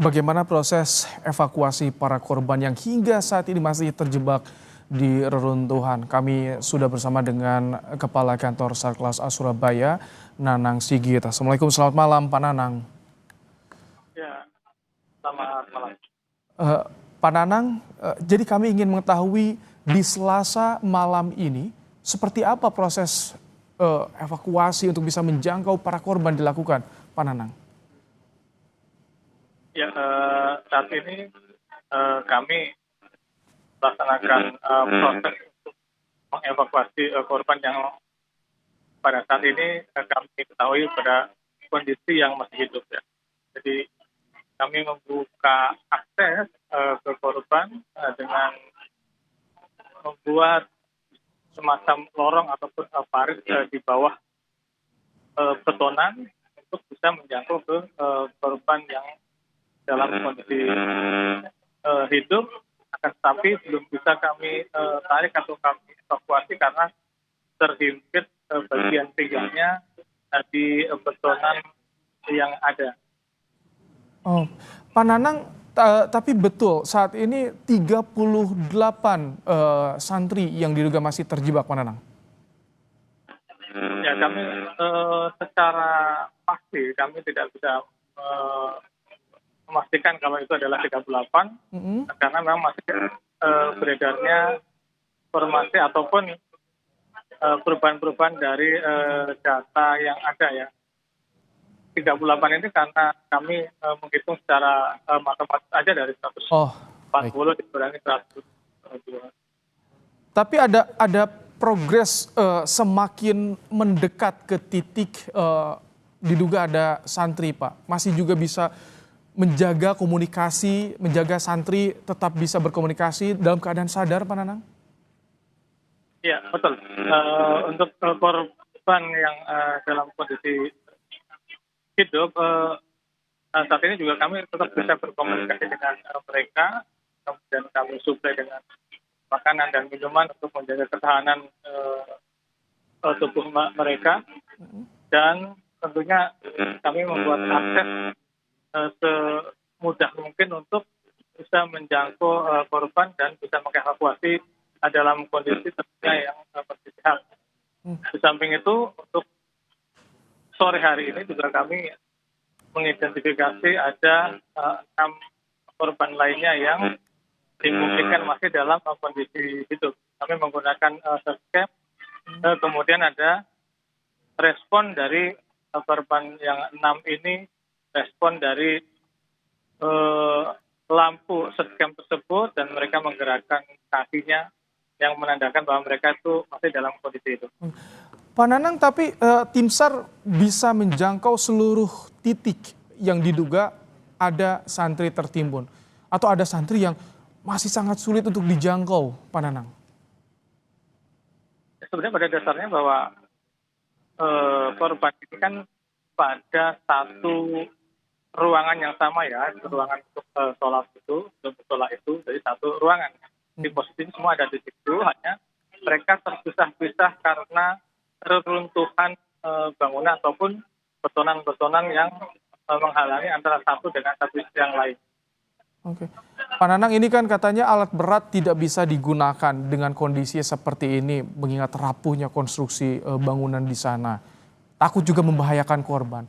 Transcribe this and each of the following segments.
Bagaimana proses evakuasi para korban yang hingga saat ini masih terjebak di reruntuhan? Kami sudah bersama dengan Kepala Kantor Sarklas A Surabaya, Nanang Sigit. Assalamualaikum, selamat malam Pak Nanang. Ya, selamat malam. Eh, Pak Nanang, jadi kami ingin mengetahui di Selasa malam ini seperti apa proses evakuasi untuk bisa menjangkau para korban dilakukan, Pak Nanang? Ya, saat ini kami melaksanakan proses untuk mengevakuasi korban yang pada saat ini kami ketahui pada kondisi yang masih hidup ya. Jadi kami membuka akses ke korban dengan membuat semacam lorong ataupun parit di bawah betonan untuk bisa menjangkau ke korban yang dalam kondisi hidup, akan tetapi belum bisa kami tarik atau kami evakuasi karena terhimpit bagian pinggangnya di betonan yang ada. Oh, Pak Nanang, tapi betul saat ini 38 santri yang diduga masih terjebak, Pak Nanang. Ya, kami secara pasti kami tidak bisa memastikan kalau itu adalah 38 karena memang masih beredarnya informasi ataupun perubahan-perubahan dari data yang ada ya. 38 ini karena kami menghitung secara matematis aja dari 140 Oh, baik. dikurangi 102. Tapi ada progres semakin mendekat ke titik diduga ada santri, Pak. Masih juga bisa menjaga komunikasi, menjaga santri tetap bisa berkomunikasi dalam keadaan sadar, Pak Nanang? Iya, betul. Untuk korban yang dalam kondisi hidup, saat ini juga kami tetap bisa berkomunikasi dengan mereka, kemudian kami suplai dengan makanan dan minuman untuk menjaga ketahanan tubuh mereka, dan tentunya kami membuat akses semudah mungkin untuk bisa menjangkau korban dan bisa mengevakuasi dalam kondisi tentunya yang masih sehat. Di samping itu, untuk sore hari ini juga kami mengidentifikasi ada 6 korban lainnya yang dimungkinkan masih dalam kondisi hidup. Kami menggunakan scam, kemudian ada respon dari korban yang 6 ini, respon dari lampu scam tersebut, dan mereka menggerakkan kakinya yang menandakan bahwa mereka itu masih dalam kondisi hidup. Pak Nanang, tapi tim SAR bisa menjangkau seluruh titik yang diduga ada santri tertimbun atau ada santri yang masih sangat sulit untuk dijangkau, Pak Nanang? Sebenarnya pada dasarnya bahwa korban ini kan pada satu ruangan yang sama ya, ruangan untuk sholat itu, jadi satu ruangan. Di posisi ini semua ada di situ, hanya mereka terpisah-pisah karena reruntuhan bangunan ataupun betonan-betonan yang menghalangi antara satu dengan satu yang lain. Oke. Pak Nanang, ini kan katanya alat berat tidak bisa digunakan dengan kondisi seperti ini mengingat rapuhnya konstruksi bangunan di sana. Takut juga membahayakan korban.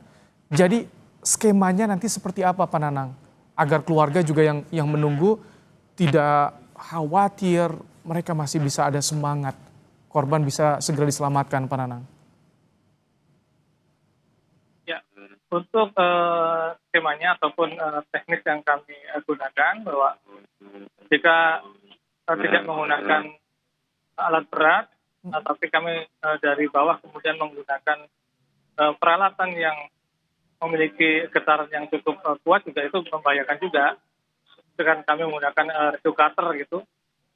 Jadi skemanya nanti seperti apa, Pak Nanang? Agar keluarga juga yang menunggu tidak khawatir, mereka masih bisa ada semangat. Korban bisa segera diselamatkan, Pak Nanang. Ya, untuk skemanya ataupun teknis yang kami gunakan bahwa jika tidak menggunakan alat berat, tapi kami dari bawah kemudian menggunakan peralatan yang memiliki getaran yang cukup kuat, juga itu membahayakan juga. Dengan kami menggunakan redukator gitu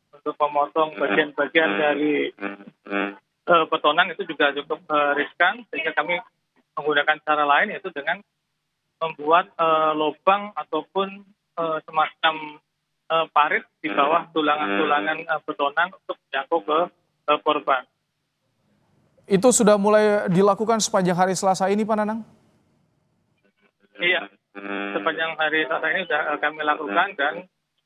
untuk memotong bagian-bagian dari betonan, itu juga cukup riskan, sehingga kami menggunakan cara lain, yaitu dengan membuat lubang ataupun semacam parit di bawah tulangan-tulangan betonan untuk menjangkau ke korban. Itu sudah mulai dilakukan sepanjang hari Selasa ini, Pak Nanang? Iya, sepanjang hari Selasa ini sudah kami lakukan, dan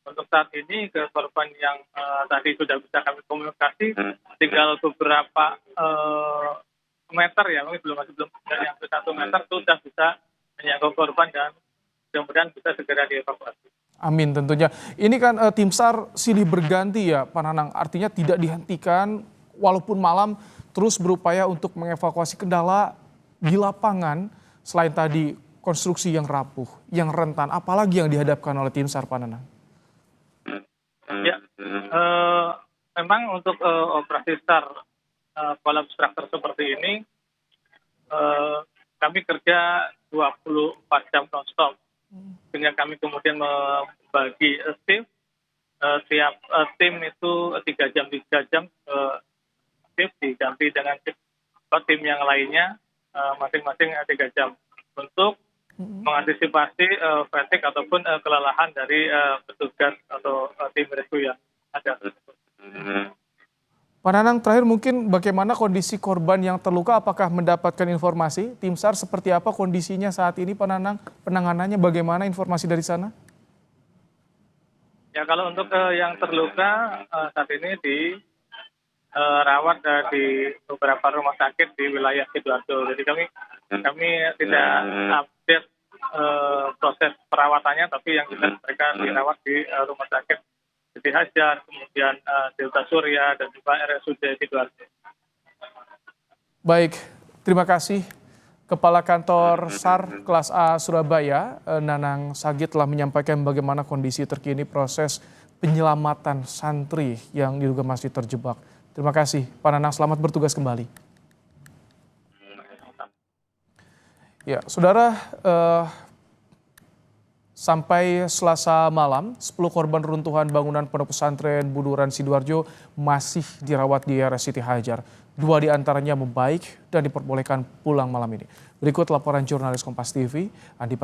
untuk saat ini ke korban yang tadi sudah bisa kami komunikasi, tinggal beberapa meter ya, mungkin masih belum yang ke 1 meter sudah bisa menjangkau korban dan mudah-mudahan bisa segera dievakuasi. Amin tentunya. Ini kan tim SAR silih berganti ya Pak Nanang, artinya tidak dihentikan walaupun malam terus berupaya untuk mengevakuasi kendala di lapangan selain tadi konstruksi yang rapuh, yang rentan, apalagi yang dihadapkan oleh tim SAR Pak Nanang? Ya, memang untuk operasi SAR collapse structure seperti ini kami kerja 24 jam non-stop, sehingga kami kemudian membagi shift. Tiap tim itu 3 jam shift diganti dengan tim yang lainnya masing-masing 3 jam untuk mengantisipasi fatigue ataupun kelelahan dari petugas atau tim rescue yang ada. Pak Nanang, terakhir mungkin bagaimana kondisi korban yang terluka, apakah mendapatkan informasi? Tim SAR seperti apa kondisinya saat ini Pak Nanang? Penanganannya bagaimana, informasi dari sana? Ya, kalau untuk yang terluka saat ini dirawat di beberapa rumah sakit di wilayah Sidoarjo. Jadi kami tidak update proses perawatannya, tapi yang jelas mereka dirawat di rumah sakit Siti Hajar, kemudian Delta Surya, dan juga RSUD Sidoarjo. Baik, terima kasih. Kepala Kantor SAR Kelas A Surabaya, Nanang Sagit, telah menyampaikan bagaimana kondisi terkini proses penyelamatan santri yang diduga masih terjebak. Terima kasih, Pak Nanang. Selamat bertugas kembali. Ya, saudara, sampai Selasa malam, 10 korban runtuhan bangunan Pondok Pesantren Buduran Sidoarjo masih dirawat di RS Siti Hajar. 2 diantaranya membaik dan diperbolehkan pulang malam ini. Berikut laporan jurnalis Kompas TV, Andi